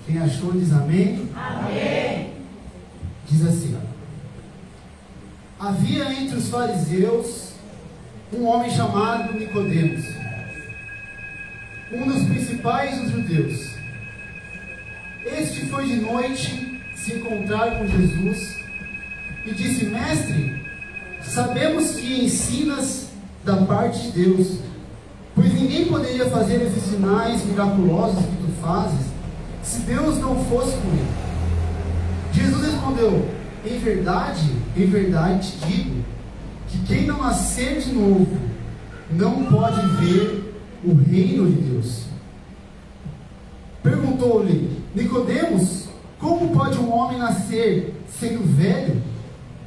Quem achou diz amém. Amém. Diz assim: havia entre os fariseus um homem chamado Nicodemos, um dos principais dos judeus. Este foi de noite se encontrar com Jesus e disse: Mestre, sabemos que ensinas da parte de Deus, pois ninguém poderia fazer esses sinais miraculosos que tu fazes, se Deus não fosse com ele. Jesus respondeu: em verdade te digo, que quem não nascer de novo, não pode ver o reino de Deus. Perguntou-lhe Nicodemos: como pode um homem nascer sendo velho?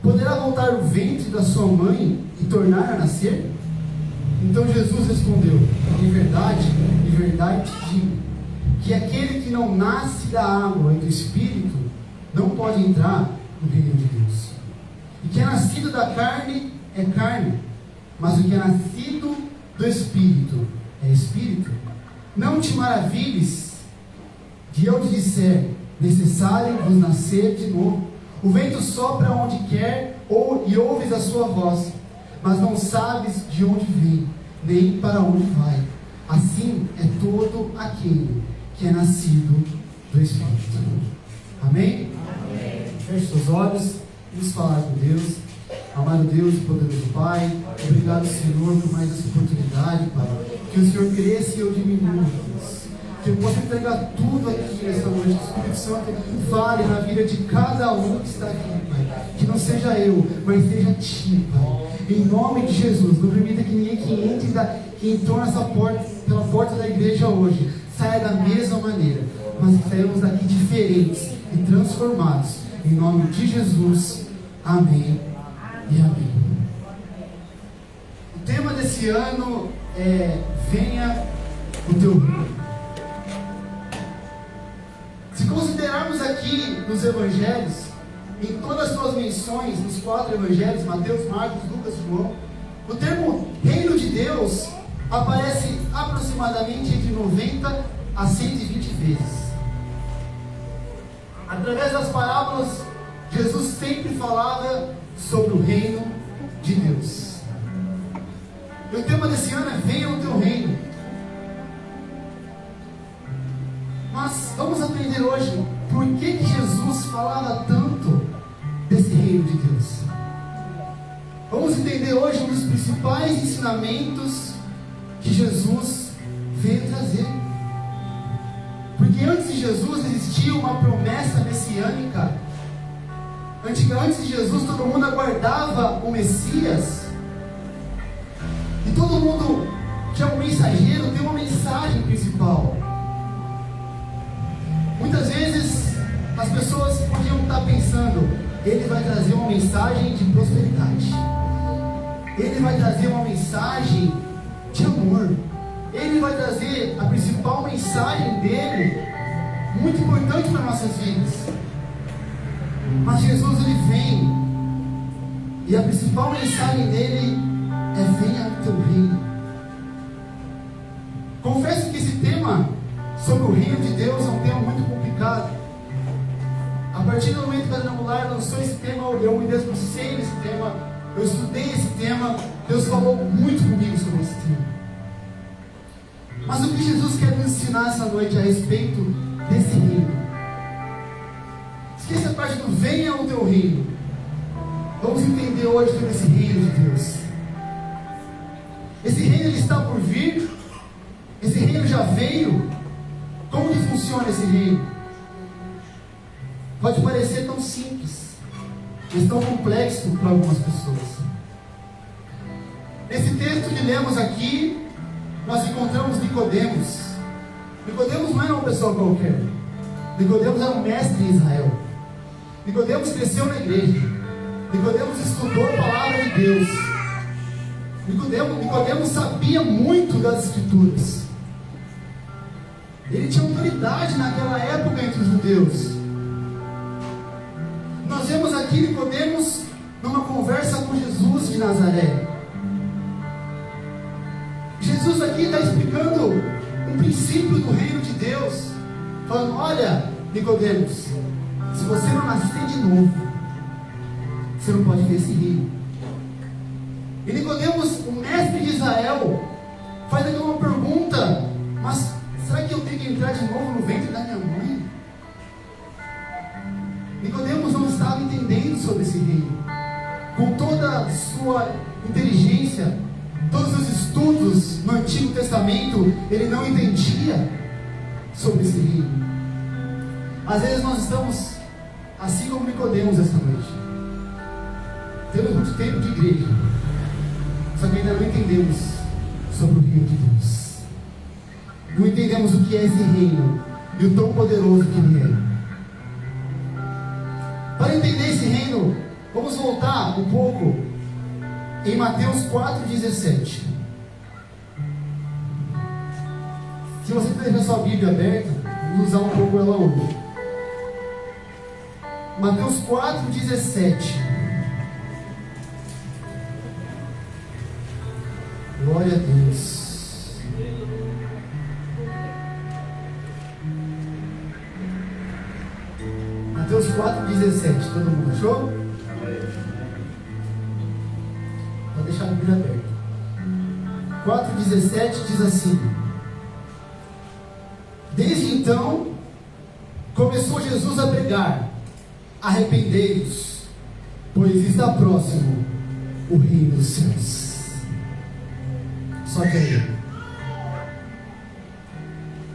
Poderá voltar o ventre da sua mãe e tornar a nascer? Então Jesus respondeu: em verdade te digo, que aquele que não nasce da água e do Espírito não pode entrar no reino de Deus. E que é nascido da carne é carne, mas o que é nascido do Espírito é Espírito. Não te maravilhes de eu te disser: necessário-vos nascer de novo. O vento sopra onde quer, e ouves a sua voz, mas não sabes de onde vem, nem para onde vai. Assim é todo aquele que é nascido do Espírito. Amém? Amém. Feche seus olhos, vamos falar com Deus. Amado Deus, poderoso Pai, obrigado, Senhor, por mais essa oportunidade, Pai. Que o Senhor cresça e eu diminua, Deus. Que eu possa entregar tudo aqui nessa noite. Que o Espírito Santo fale na vida de cada um que está aqui, Pai. Que não seja eu, mas seja Ti, Pai. Em nome de Jesus, não permita que ninguém que entrou nessa porta, pela porta da igreja hoje, saia da mesma maneira, mas que saímos daqui diferentes e transformados. Em nome de Jesus, amém e amém. O tema desse ano é: venha o teu reino. Se considerarmos aqui nos evangelhos, em todas as suas menções, nos 4 evangelhos, Mateus, Marcos, Lucas e João, o termo reino de Deus aparece aproximadamente entre 90 a 120 vezes. Através das parábolas, Jesus sempre falava sobre o reino de Deus. E o tema desse ano é: venha o teu reino. Mas vamos aprender hoje por que Jesus falava tanto desse reino de Deus. Vamos entender hoje um dos principais ensinamentos que Jesus veio trazer. Porque antes de Jesus existia uma promessa messiânica. Antes de Jesus todo mundo aguardava o Messias. E todo mundo que é um mensageiro tem uma mensagem principal. Muitas vezes as pessoas podiam estar pensando: ele vai trazer uma mensagem de prosperidade, ele vai trazer uma mensagem de amor, ele vai trazer a principal mensagem dele, muito importante para nossas vidas. Mas Jesus, ele vem, e a principal mensagem dele é: venha o teu reino. Confesso que esse tema sobre o reino de Deus é um tema muito complicado. A partir do momento que a Anular lançou esse tema, eu me debrucei nesse tema, eu estudei esse tema, Deus falou muito comigo sobre esse tema. Mas o que Jesus quer nos ensinar essa noite a respeito desse reino? Esqueça a parte do venha o teu reino. Vamos entender hoje sobre esse reino de Deus. Esse reino, ele está por vir. Esse reino já veio. Como que funciona esse reino? Pode parecer tão simples, mas tão complexo para algumas pessoas. Nesse texto que lemos aqui, nós encontramos Nicodemos. Nicodemos não era uma pessoa qualquer. Nicodemos era um mestre em Israel. Nicodemos cresceu na igreja. Nicodemos estudou a palavra de Deus. Nicodemos sabia muito das Escrituras. Ele tinha autoridade naquela época entre os judeus. Nós vemos aqui Nicodemos numa conversa com Jesus de Nazaré. Jesus aqui está explicando um princípio do reino de Deus, falando: olha, Nicodemos, se você não nascer de novo, você não pode ver esse reino. E Nicodemos, o mestre de Israel, faz aqui uma pergunta: mas será que eu tenho que entrar de novo no ventre da minha mãe? Nicodemos não estava entendendo sobre esse reino. Com toda a sua inteligência, todos os estudos no Antigo Testamento, ele não entendia sobre esse reino. Às vezes nós estamos assim como Nicodemos esta noite. Temos muito tempo de igreja, só que ainda não entendemos sobre o reino de Deus. Não entendemos o que é esse reino e o tão poderoso que ele é. Para entender esse reino, vamos voltar um pouco em Mateus 4,17. Se você deixar sua Bíblia aberta, vamos usar um pouco ela hoje. Mateus 4,17. Glória a Deus. Mateus 4,17. Todo mundo achou? Vou deixar a Bíblia aberta. 4,17 diz assim: desde então começou Jesus a pregar: arrependei-vos, pois está próximo o reino dos céus. Só que aí.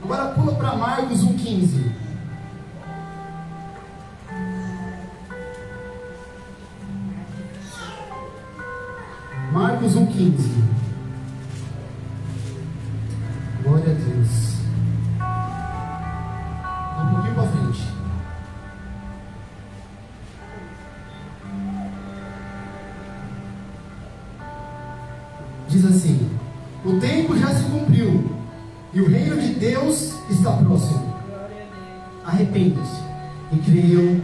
Agora pula para Marcos 1,15. Marcos 1,15. Glória a Deus. Um pouquinho para frente. Diz assim: o tempo já se cumpriu e o reino de Deus está próximo. Arrependam-se e creiam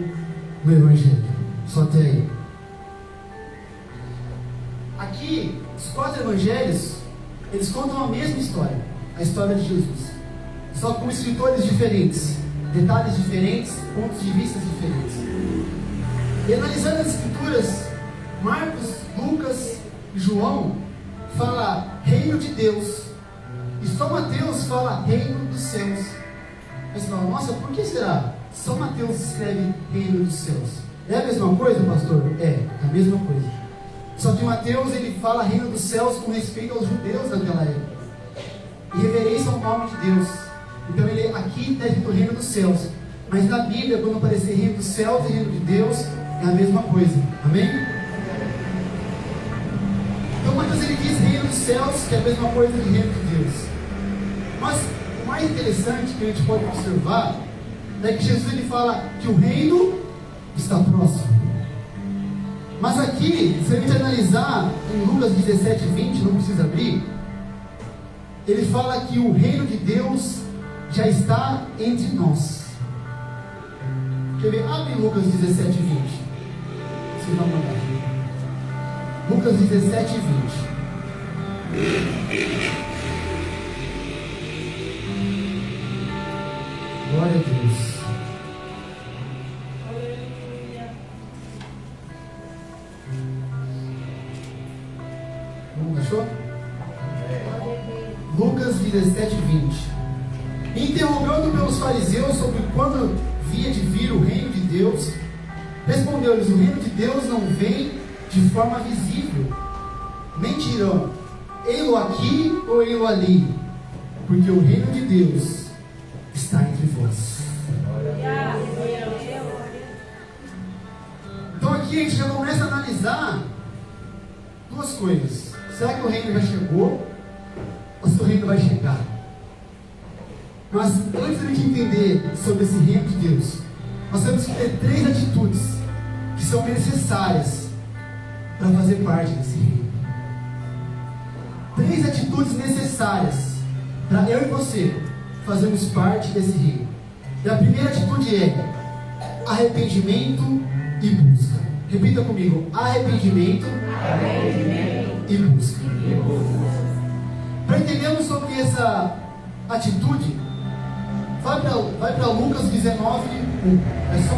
no Evangelho. Só até aí. Aqui, os 4 evangelhos, eles contam a mesma história, a história de Jesus, só com escritores diferentes, detalhes diferentes, pontos de vista diferentes. E analisando as escrituras, Marcos, Lucas e João fala reino de Deus, e só Mateus fala reino dos céus. Mas fala, nossa, por que será? Só Mateus escreve reino dos céus. É a mesma coisa, pastor? É a mesma coisa. Só que Mateus, ele fala reino dos céus com respeito aos judeus daquela época, e reverência ao nome de Deus. Então ele aqui está escrito reino dos céus, mas na Bíblia, quando aparecer reino dos céus e reino de Deus, é a mesma coisa. Amém? Então Mateus, ele diz reino dos céus, que é a mesma coisa de reino de Deus. Mas o mais interessante que a gente pode observar é que Jesus, ele fala que o reino está próximo. Mas aqui, se a gente analisar em Lucas 17:20, não precisa abrir, ele fala que o reino de Deus já está entre nós. Quer ver? Abre Lucas 17:20. Vocês vão mandar. Lucas 17:20. Glória a Deus. Achou? Lucas 17:20. Interrogando pelos fariseus sobre quando via de vir o reino de Deus, respondeu-lhes: o reino de Deus não vem de forma visível, nem dirão, ei-lo aqui ou ei-lo ali, porque o reino de Deus está entre vós. Então aqui a gente já começa a analisar duas coisas. Será que o reino já chegou? Ou se o reino vai chegar? Mas antes de a gente entender sobre esse reino de Deus, nós temos que ter 3 atitudes que são necessárias para fazer parte desse reino. 3 atitudes necessárias para eu e você fazermos parte desse reino. E a primeira atitude é arrependimento e busca. Repita comigo: arrependimento e busca. Para entendermos sobre essa atitude, Vai para Lucas 19, 1. É só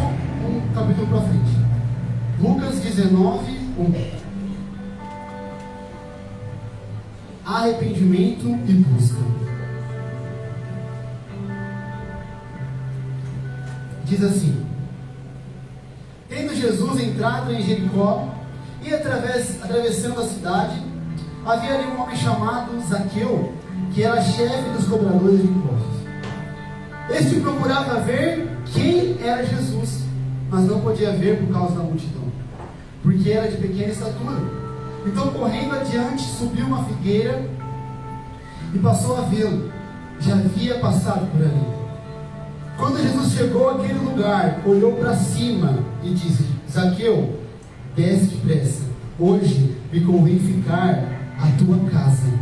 um capítulo para frente. Lucas 19, 1. Arrependimento e busca. Diz assim: tendo Jesus entrado em Jericó e atravessando a cidade, havia ali um homem chamado Zaqueu, que era chefe dos cobradores de impostos. Este procurava ver quem era Jesus, mas não podia ver por causa da multidão, porque era de pequena estatura. Então, correndo adiante, subiu uma figueira e passou a vê-lo. Já havia passado por ali. Quando Jesus chegou àquele lugar, olhou para cima e disse: Zaqueu, desce depressa, hoje me convém ficar à tua casa.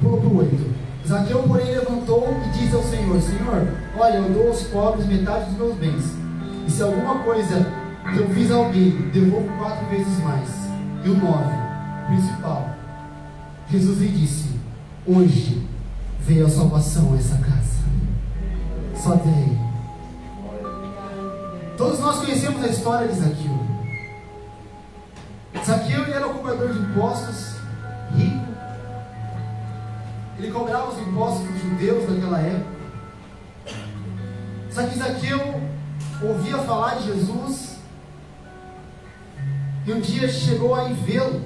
Pula para o 8. Zaqueu, porém, levantou e disse ao Senhor: Senhor, olha, eu dou aos pobres metade dos meus bens, e se alguma coisa que eu fiz a alguém, devolvo 4 vezes mais. E o 9, principal, Jesus lhe disse: hoje veio a salvação a essa casa. Só tem. Todos nós conhecemos a história de Zaqueu. Zaqueu, ele era o cobrador de impostos, rico. Ele cobrava os impostos dos judeus naquela época. Só que Zaqueu ouvia falar de Jesus, e um dia chegou a ir vê-lo,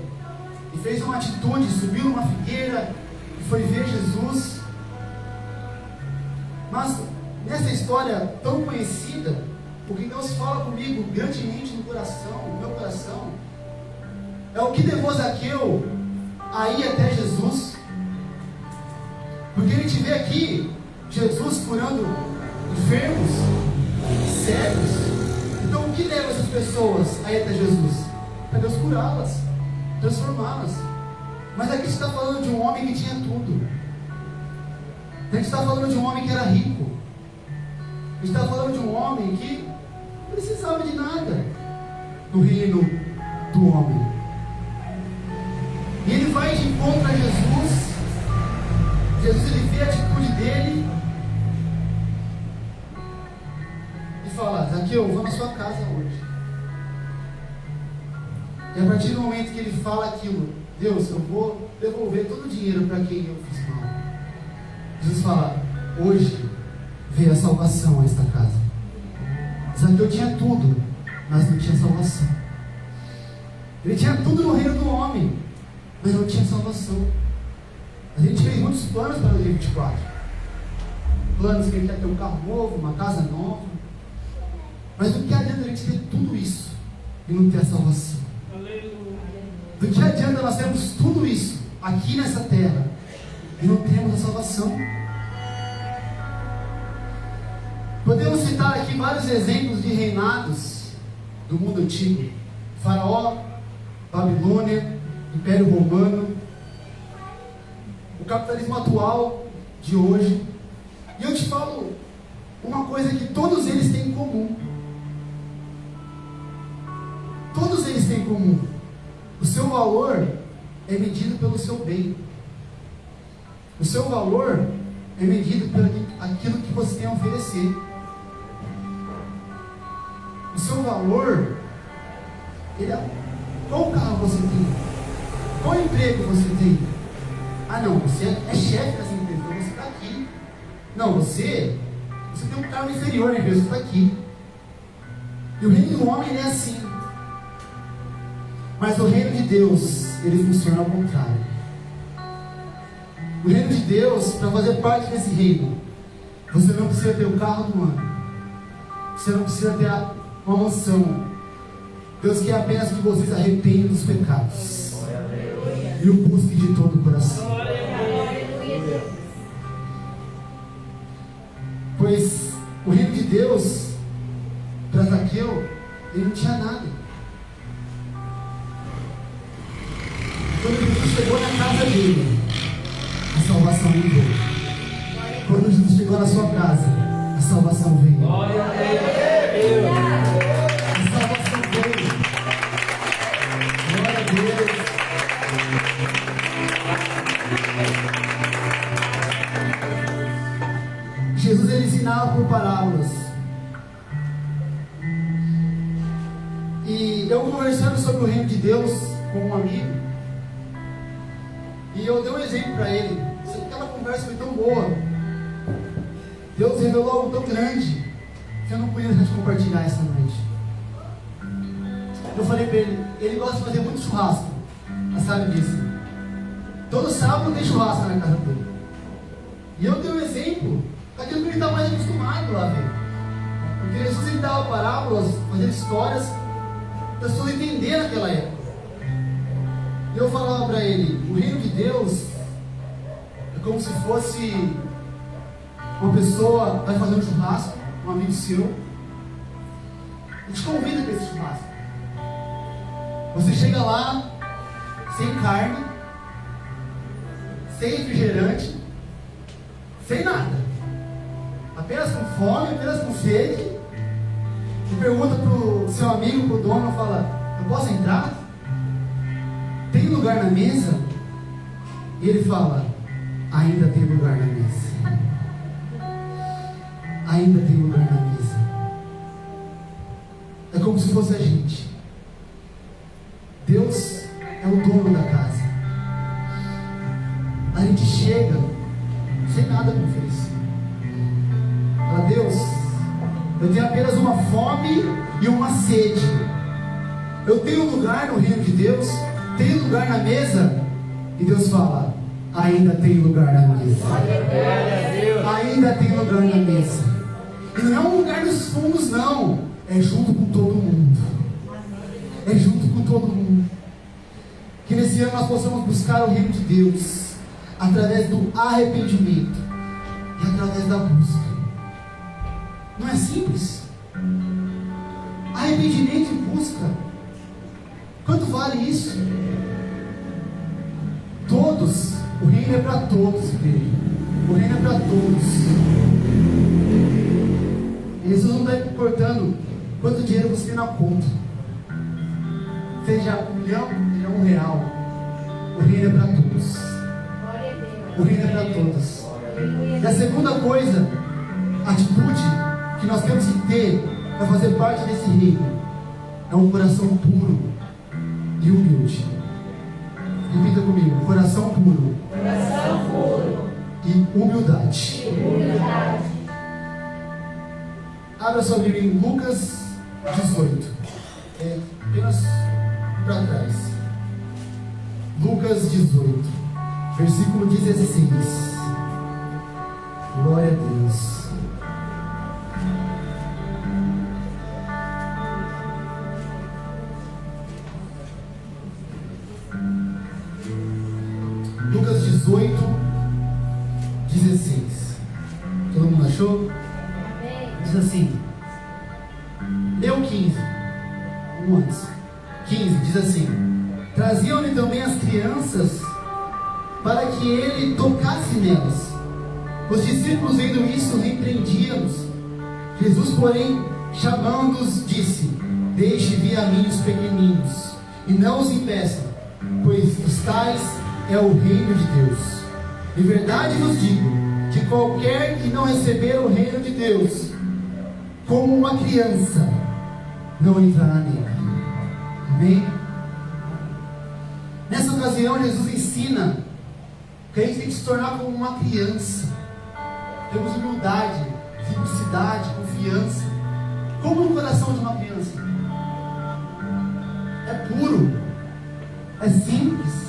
e fez uma atitude, subiu numa figueira, e foi ver Jesus. Mas, nessa história tão conhecida, o que Deus fala comigo grandemente no meu coração, é o que levou Zaqueu a ir até Jesus. Porque a gente vê aqui Jesus curando enfermos, cegos. Então, o que leva essas pessoas a ir até Jesus? Para Deus curá-las, transformá-las. Mas aqui está falando de um homem que tinha tudo. A gente está falando de um homem que era rico. A gente está falando de um homem que não precisava de nada no reino do homem. E ele vai de encontro a Jesus. Jesus, ele vê a atitude dele e fala: Zaqueu, vou na sua casa hoje. E a partir do momento que ele fala aquilo: Deus, eu vou devolver todo o dinheiro para quem eu fiz mal. Jesus fala: hoje veio a salvação a esta casa. Zaqueu tinha tudo, mas não tinha salvação. Ele tinha tudo no reino do homem, mas não tinha salvação. A gente fez muitos planos para 2024. Planos que ele quer ter um carro novo, uma casa nova. Mas do que adianta a gente ter tudo isso e não ter a salvação? Do que adianta nós termos tudo isso aqui nessa terra e não termos a salvação? Podemos citar aqui vários exemplos de reinados do mundo antigo: Faraó, Babilônia, Império Romano, o capitalismo atual de hoje. E eu te falo uma coisa que todos eles têm em comum. Todos eles têm em comum: o seu valor é medido pelo seu bem. O seu valor é medido pelo aquilo que você tem a oferecer. O seu valor, qual carro você tem? Qual emprego você tem? Ah, não, você é chefe dessa empresa, então você está aqui. Não, você tem um cargo inferior na empresa, você está aqui. E o reino do homem é assim. Mas o reino de Deus, ele funciona ao contrário. O reino de Deus, para fazer parte desse reino, você não precisa ter o carro do ano. Você não precisa ter uma mansão. Deus quer apenas que você se arrependa dos pecados e o busque de todo o coração. Pois o reino de Deus, para Zaqueu, ele não tinha nada. Quando Jesus chegou na casa dele, a salvação veio. Quando Jesus chegou na sua casa, a salvação veio. Glória a Deus. A salvação veio. Glória a Deus. Jesus ele ensinava por parábolas. E eu conversando sobre o reino de Deus com um amigo, e eu dei um exemplo para ele. Aquela conversa foi tão boa. Deus revelou algo tão grande que eu não podia deixar de compartilhar essa noite. Eu falei para ele gosta de fazer muito churrasco, você sabe disso. Todo sábado tem churrasco na casa dele. E eu dei um exemplo daquilo que ele está mais acostumado lá, velho. Porque Jesus ele dava parábolas, fazendo histórias, para as pessoas entenderem naquela época. E eu falava para ele, o reino de Deus é como se fosse uma pessoa vai fazer um churrasco, um amigo seu, e te convida para esse churrasco. Você chega lá, sem carne, sem refrigerante, sem nada, apenas com fome, apenas com sede, e pergunta para o seu amigo, para o dono, fala, eu posso entrar? Tem lugar na mesa? E ele fala, ainda tem lugar na mesa. Ainda tem lugar na mesa. É como se fosse a gente. Deus é o dono da casa. A gente chega sem nada para oferecer. Fala, Deus, eu tenho apenas uma fome e uma sede. Eu tenho lugar no reino de Deus, tenho lugar na mesa. E Deus fala, ainda tem lugar na mesa. Ainda tem lugar na mesa. E não é um lugar nos fundos, não. É junto com todo mundo. É junto com todo mundo. Que nesse ano nós possamos buscar o reino de Deus através do arrependimento e através da busca. Não é simples? Arrependimento e busca. Quanto vale isso? Todos. O reino é para todos, querido. O reino é para todos. Jesus não está importando quanto dinheiro você tem na conta. Seja R$1 milhão, seja R$1. O reino é para todos. O reino é para todos. E a segunda coisa, atitude que nós temos que ter para fazer parte desse reino é um coração puro e humilde. Repita comigo: coração puro, e humildade. Abra sua Bíblia em Lucas 18. Apenas para trás. Lucas 18, versículo 16. Glória a Deus. Lucas 18, 16. Todo mundo achou? Diz assim, leu 15, um antes. 15, diz assim: traziam-lhe também as crianças para que ele tocasse nelas. Os discípulos, vendo isso, repreendiam-nos. Jesus, porém, chamando-os, disse: deixe vir a mim os pequeninos, e não os impeçam, pois dos tais é o reino de Deus. De verdade vos digo, que qualquer que não receber o reino de Deus como uma criança, não entrará nele. Amém? Nessa ocasião, Jesus ensina que a gente tem que se tornar como uma criança. Temos humildade, simplicidade, confiança, como no coração de uma criança. É puro, é simples.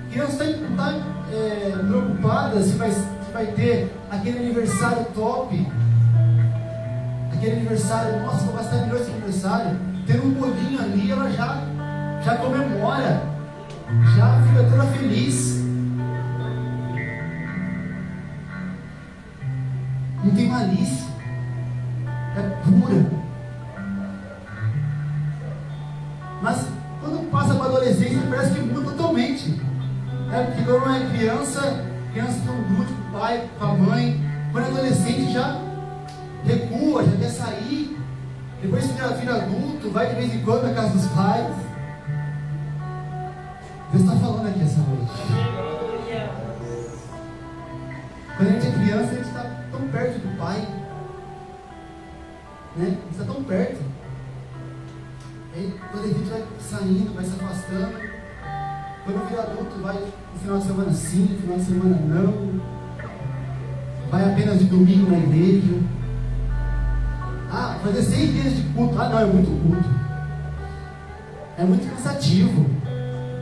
A criança não está preocupada se vai ter aquele aniversário top, aquele aniversário, nossa, vou gastar milhões de aniversário. Tendo um bolinho ali, ela já comemora, já fica toda feliz. Não tem malícia, é pura. Mas quando passa para a adolescência, parece que muda totalmente. Porque quando não é criança tem um grupo com o pai, com a mãe. Quando é adolescente já recua, já quer sair. Depois que vira adulto, vai de vez em quando na casa dos pais. Deus está falando aqui essa noite. Quando a gente é criança, a gente está tão perto do Pai, né? A gente está tão perto. Aí, quando a gente vai saindo, vai se afastando, quando vira adulto, vai no final de semana sim, no final de semana não, vai apenas de domingo na igreja. Ah, fazer 6 dias de culto. Ah, não, é muito culto. É muito cansativo.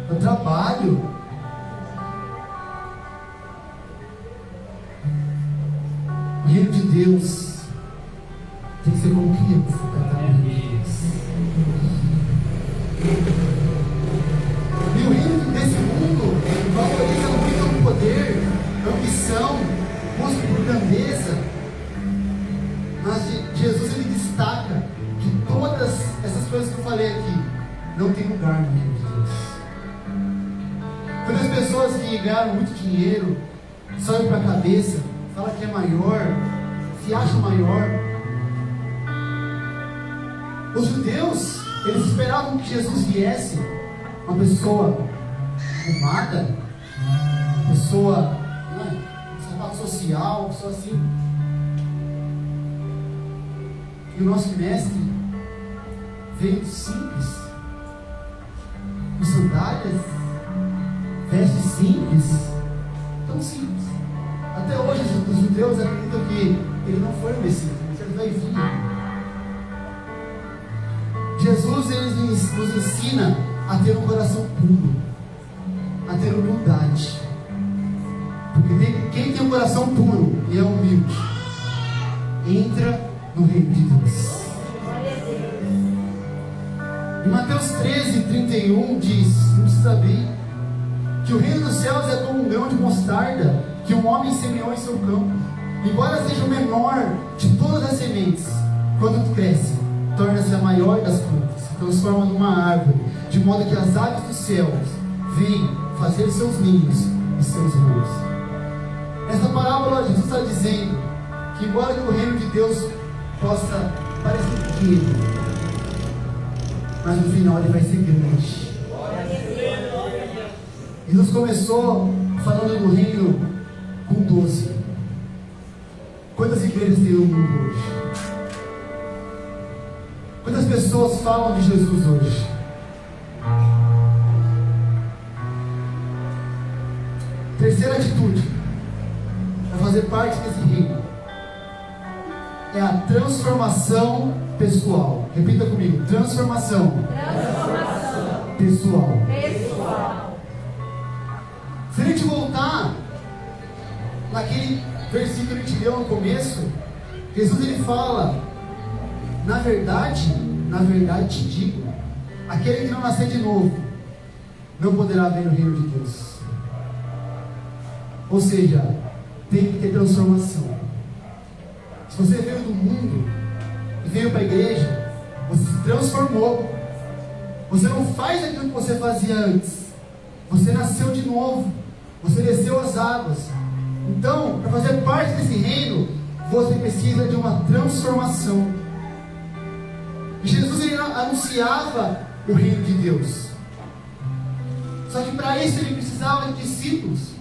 É trabalho. O reino de Deus tem que ser como criança. E o reino desse mundo valoriza muito o poder, ambição, busca por grandeza. Mas Jesus, ele destaca que todas essas coisas que eu falei aqui não tem lugar no reino de Deus. Quando as pessoas que ganharam muito dinheiro sobem para a cabeça, falam que é maior, se acham maior. Os judeus, eles esperavam que Jesus viesse uma pessoa arrumada, uma pessoa, sapato social, uma pessoa assim. E o nosso mestre veio simples, com sandálias, veste simples, tão simples. Até hoje os judeus acreditam que ele não foi o Messias, ele vai vir. Jesus, ele nos ensina a ter um coração puro, a ter humildade. Porque quem tem um coração puro e é humilde, entra no reino de Deus. Em Mateus 13:31 diz, não precisa abrir, que o reino dos céus é como um grão de mostarda que um homem semeou em seu campo. Embora seja o menor de todas as sementes, quando cresce, torna-se a maior das plantas, se transforma numa árvore, de modo que as aves dos céus vêm fazer seus ninhos e seus rios. Nessa parábola, Jesus está dizendo que, embora que o reino de Deus possa parecer pequeno, mas no final ele vai ser grande. Jesus começou falando do reino com 12. Quantas igrejas tem no mundo hoje? Quantas pessoas falam de Jesus hoje? Terceira atitude para fazer parte desse reino é a transformação pessoal. Repita comigo: transformação pessoal. Se a gente voltar naquele versículo que a gente leu no começo, Jesus ele fala: na verdade te digo, aquele que não nascer de novo não poderá ver o reino de Deus. Ou seja, tem que ter transformação. Se você veio do mundo e veio para a igreja, você se transformou. Você não faz aquilo que você fazia antes. Você nasceu de novo. Você desceu as águas. Então, para fazer parte desse reino, você precisa de uma transformação. E Jesus ele anunciava o reino de Deus. Só que para isso ele precisava de discípulos,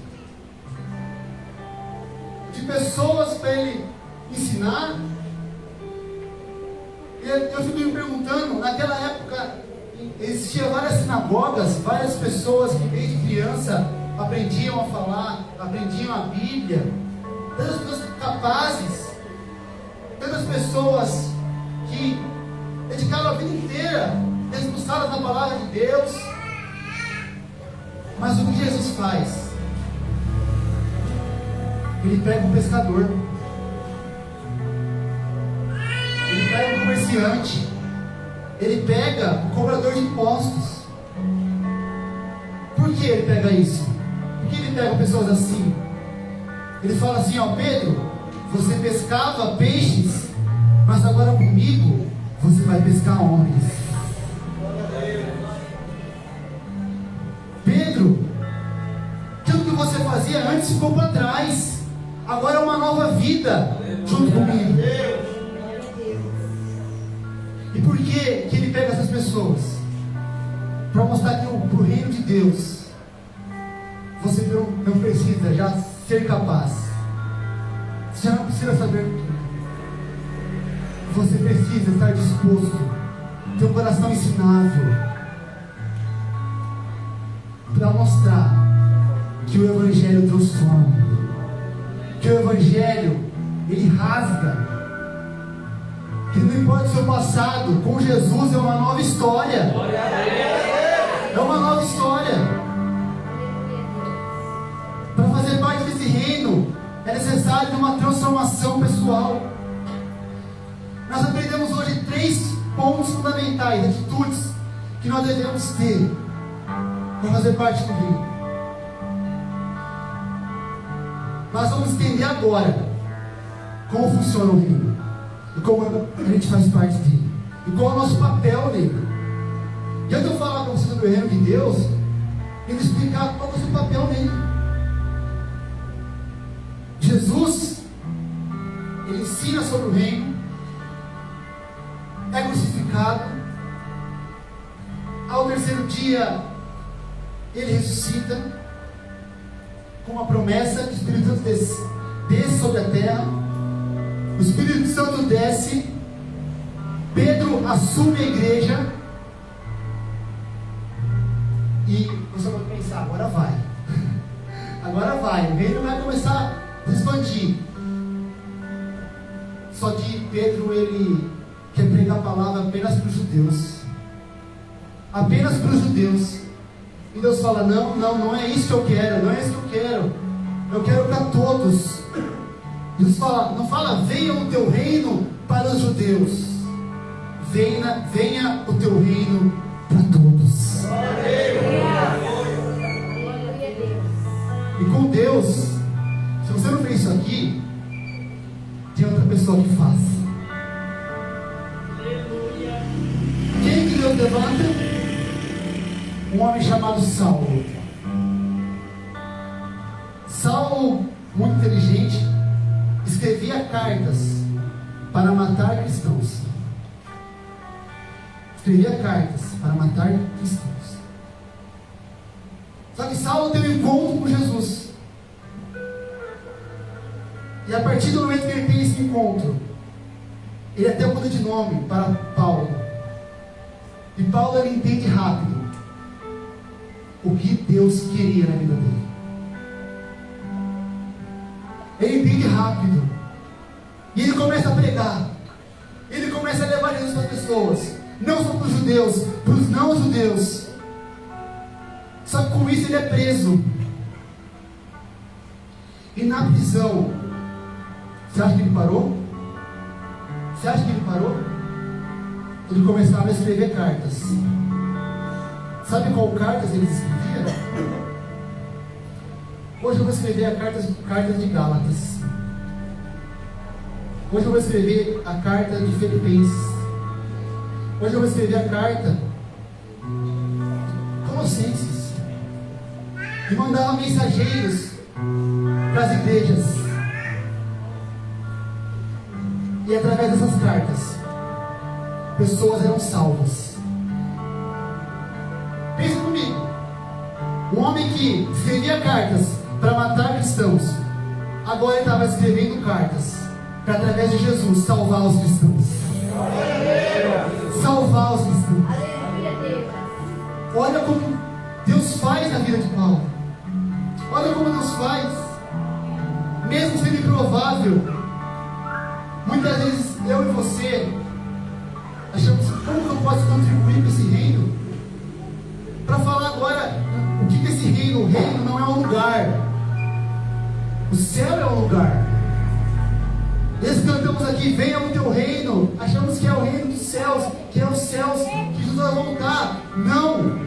de pessoas para ele ensinar. E eu fico me perguntando, naquela época existiam várias sinagogas, várias pessoas que desde criança aprendiam a falar, aprendiam a Bíblia, tantas pessoas capazes, tantas pessoas que dedicaram a vida inteira debruçadas na palavra de Deus. Mas o que Jesus faz? Ele pega um pescador, ele pega um comerciante, ele pega um cobrador de impostos. Por que ele pega isso? Por que ele pega pessoas assim? Ele fala assim: ó, Pedro, você pescava peixes, mas agora comigo você vai pescar homens. Pedro, tudo que você fazia antes ficou para trás. Agora é uma nova vida junto comigo. E por que ele pega essas pessoas? Para mostrar que para o reino de Deus você não precisa já ser capaz. Você não precisa saber tudo. Você precisa estar disposto, ter um coração ensinável, para mostrar que o Evangelho transforma, que o Evangelho, ele rasga, que não importa o seu passado, com Jesus é uma nova história. É uma nova história. Para fazer parte desse reino é necessário uma transformação pessoal. Nós aprendemos hoje 3 pontos fundamentais, atitudes que nós devemos ter para fazer parte do reino. Nós vamos entender agora como funciona o reino e como a gente faz parte dele e qual é o nosso papel nele. E antes de eu falar para vocês sobre o reino de Deus, eu vou explicar qual é o seu papel nele. Jesus, ele ensina sobre o reino, é crucificado, ao terceiro dia ele ressuscita com uma promessa que o Espírito Santo desce sobre a terra. O Espírito Santo desce, Pedro assume a igreja e você vai pensar, agora vai, o reino vai começar a expandir. Só que Pedro, ele quer pregar a palavra apenas para os judeus, apenas para os judeus. E Deus fala, não é isso que eu quero, eu quero para todos. Deus fala, não fala, venha o teu reino para os judeus, venha o teu reino para todos. E com Deus, se você não fez isso aqui, tem outra pessoa que faz. Quem que Deus levanta? Um homem chamado Saulo. Saulo, muito inteligente, escrevia cartas para matar cristãos. Só que Saulo teve um encontro com Jesus. E a partir do momento que ele tem esse encontro, ele até muda de nome para Paulo. E Paulo, ele entende rápido o que Deus queria na vida dele. Ele entende rápido. E ele começa a pregar. Ele começa a levar Jesus para as pessoas. Não só para os judeus, para os não judeus. Só que com isso ele é preso. E na prisão, você acha que ele parou? Ele começava a escrever cartas. Sabe qual cartas ele escrevia? Hoje eu vou escrever a carta de Gálatas. Hoje eu vou escrever a carta de Filipenses. Hoje eu vou escrever a carta de Colossenses. E mandava mensageiros para as igrejas. E através dessas cartas, pessoas eram salvas. Pense comigo. Um homem que escrevia cartas para matar cristãos, agora ele estava escrevendo cartas para, através de Jesus, salvar os cristãos. Salvar os cristãos. Olha como Deus faz na vida de Paulo. Olha como Deus faz. Mesmo sendo improvável, muitas vezes eu e você achamos, como que eu posso contribuir para esse reino? Para falar agora o que é esse reino. O reino não é um lugar, o céu é um lugar. Eles cantamos aqui, venha o teu reino. Achamos que é o reino dos céus, que é os céus que Jesus vai voltar. Não.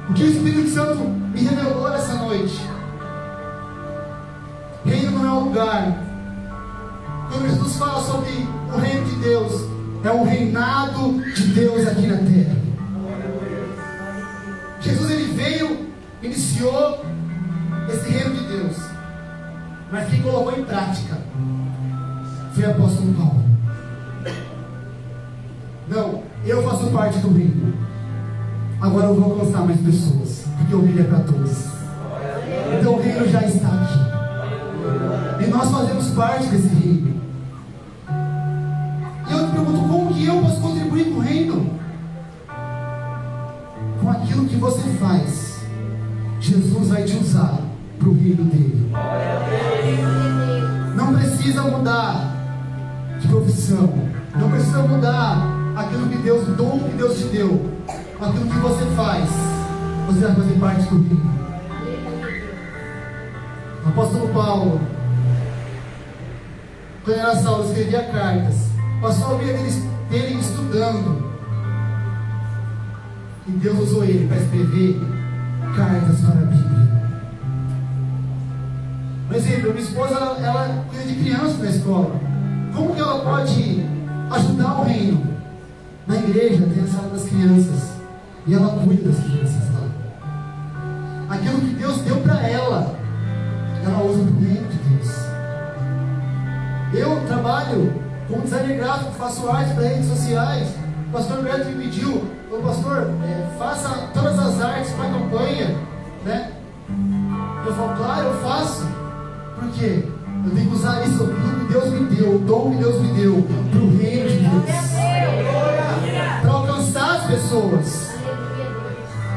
O que o Espírito Santo me revelou nessa noite, reino não é um lugar. Quando Jesus fala sobre o reino de Deus, é o reinado de Deus aqui na terra. Jesus, ele veio, iniciou esse reino de Deus, mas quem colocou em prática foi o apóstolo Paulo. Não, eu faço parte do reino, agora eu vou alcançar mais pessoas, porque o reino é para todos. Então o reino já está aqui. E nós fazemos parte desse reino. E eu te pergunto, como que eu posso contribuir com o reino? Com aquilo que você faz, Jesus vai te usar para o reino dele. Não precisa mudar de profissão, não precisa mudar aquilo que Deus, o dom que Deus te deu. Aquilo que você faz, você vai fazer parte do reino. O apóstolo Paulo, quando era Saulo, escrevia cartas, passou a vida dele estudando, e Deus usou ele para escrever cartas para a Bíblia. Por exemplo, minha esposa, ela cuida de crianças na escola. Como que ela pode ajudar o reino? Na igreja tem a sala das crianças, e ela cuida das crianças lá. Aquilo que Deus deu para ela, ela usa para o reino de Deus. Eu trabalho como designer gráfico, faço arte para redes sociais. O pastor Beto me pediu, ô pastor, faça todas as artes para a campanha, né? Eu falo, claro, eu faço. Por quê? Eu tenho que usar isso, aquilo que Deus me deu, o dom que Deus me deu, para o reino de Deus, para alcançar as pessoas.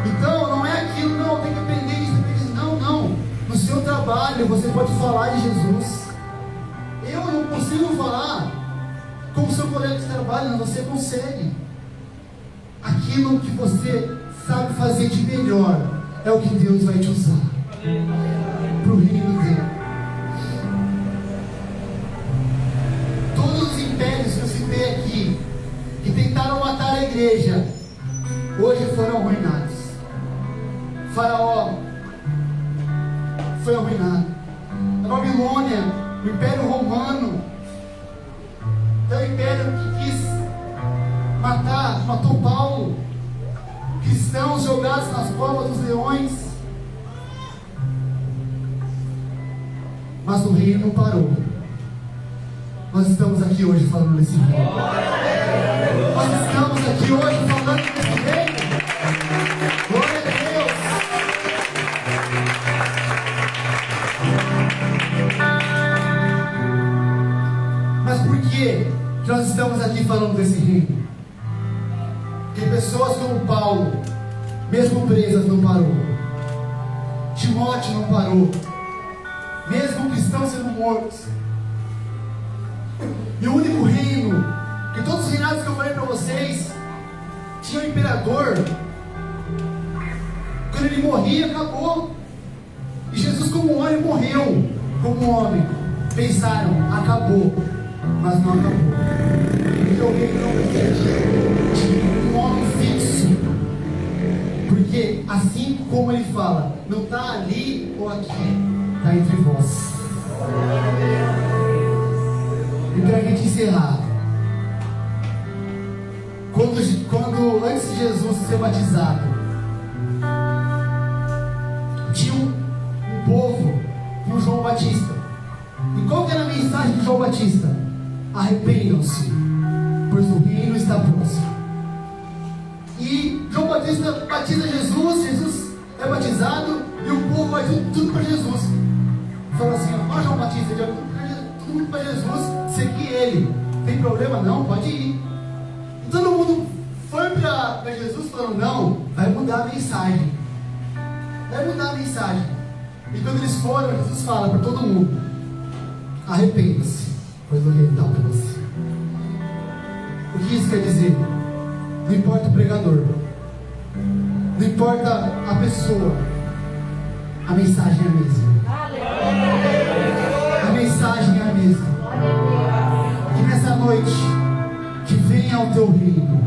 Então, não é aquilo, não, tem que aprender isso, não. No seu trabalho, você pode falar de Jesus. Eu não consigo falar como seu colega de trabalho, mas você consegue. Aquilo que você sabe fazer de melhor é o que Deus vai te usar para o reino dele. Todos os impérios que eu citei aqui, que tentaram matar a igreja, hoje foram arruinados. Faraó foi arruinado. A Babilônia, o Império Romano, é o império que quis matou Paulo. Cristãos jogados nas covas dos leões. Mas o reino não parou. Nós estamos aqui hoje falando desse reino. Nós estamos aqui hoje falando desse reino. Glória a Deus. Mas por que nós estamos aqui falando desse reino? Tem pessoas como Paulo, mesmo presas, não parou. Timóteo não parou, mesmo cristãos sendo mortos. E o único reino, que todos os reinados que eu falei para vocês, tinha um imperador. Quando ele morria, acabou. E Jesus, como homem, morreu como homem. Pensaram, acabou, mas não acabou. Porque o reino não precisa de um homem fixo. Porque assim como ele fala, não está ali ou aqui, está entre vós. E para a gente encerrar, quando antes de Jesus ser batizado, tinha um povo com João Batista. E qual que era a mensagem de João Batista? Arrependam-se, pois o reino está próximo. E João Batista batiza Jesus, Jesus é batizado e o povo vai tudo para Jesus. Fala assim, ó João Batista, tudo para Jesus, seguir ele. Tem problema? Não, pode ir. E todo mundo foi para Jesus falando, não, vai mudar a mensagem. Vai mudar a mensagem. E quando eles foram, Jesus fala para todo mundo, arrependa-se, pois o reino está próximo. O que isso quer dizer? Não importa o pregador, não importa a pessoa, a mensagem é a mesma. A mensagem é a mesma. Que nessa noite, que venha ao teu reino,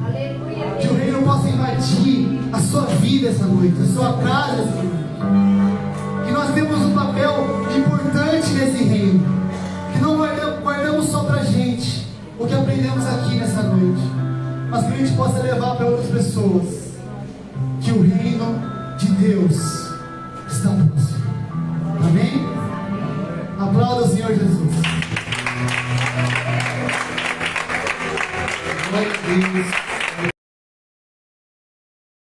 que o reino possa invadir a sua vida essa noite, a sua casa essa noite. Que nós temos um papel importante nesse reino, que não guardamos só pra gente o que aprendemos aqui nessa noite, mas que a gente possa levar para outras pessoas que o reino de Deus está próximo. Amém? Aplauda o Senhor Jesus.